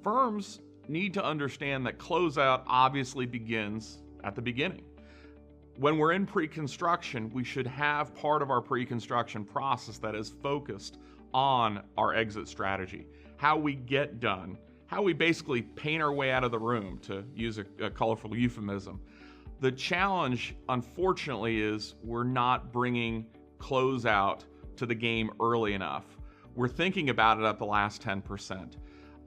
Firms need to understand that closeout obviously begins at the beginning. When we're in pre-construction, we should have part of our pre-construction process that is focused on our exit strategy, how we get done, how we basically paint our way out of the room, to use a colorful euphemism. The challenge, unfortunately, is we're not bringing closeout to the game early enough. We're thinking about it at the last 10%.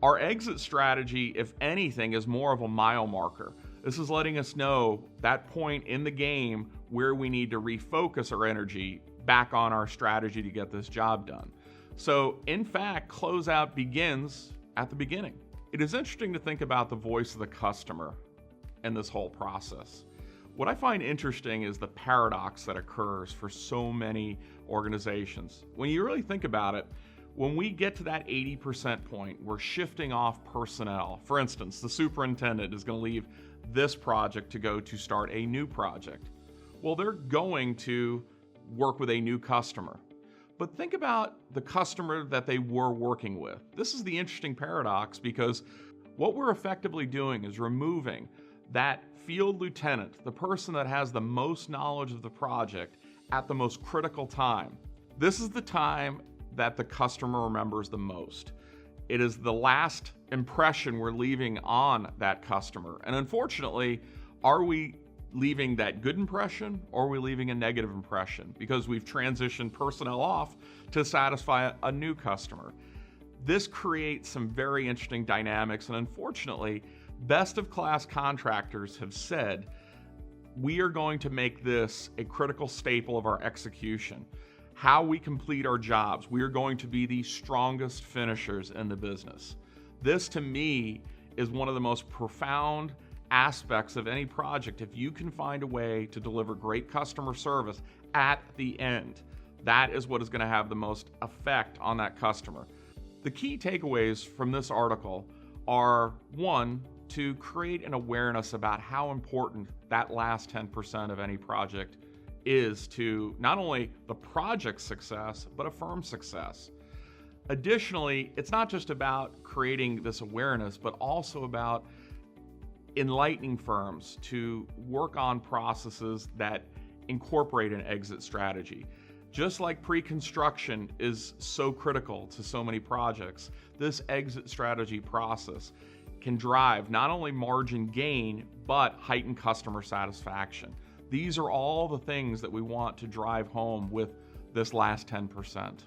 Our exit strategy, if anything, is more of a mile marker. This is letting us know that point in the game where we need to refocus our energy back on our strategy to get this job done. So, in fact, closeout begins at the beginning. It is interesting to think about the voice of the customer in this whole process. What I find interesting is the paradox that occurs for so many organizations. When you really think about it, when we get to that 80% point, we're shifting off personnel. For instance, the superintendent is going to leave this project to go to start a new project. Well, they're going to work with a new customer. But think about the customer that they were working with. This is the interesting paradox, because what we're effectively doing is removing that field lieutenant, the person that has the most knowledge of the project at the most critical time. This is the time that the customer remembers the most. It is the last impression we're leaving on that customer. And unfortunately, are we leaving that good impression, or are we leaving a negative impression because we've transitioned personnel off to satisfy a new customer? This creates some very interesting dynamics, and unfortunately, best of class contractors have said, we are going to make this a critical staple of our execution. How we complete our jobs, we are going to be the strongest finishers in the business. This, to me, is one of the most profound aspects of any project. If you can find a way to deliver great customer service at the end, that is what is going to have the most effect on that customer. The key takeaways from this article are, one, to create an awareness about how important that last 10% of any project is to not only the project's success, but a firm's success. Additionally, it's not just about creating this awareness, but also about enlightening firms to work on processes that incorporate an exit strategy. Just like pre-construction is so critical to so many projects, this exit strategy process can drive not only margin gain, but heightened customer satisfaction. These are all the things that we want to drive home with this last 10%.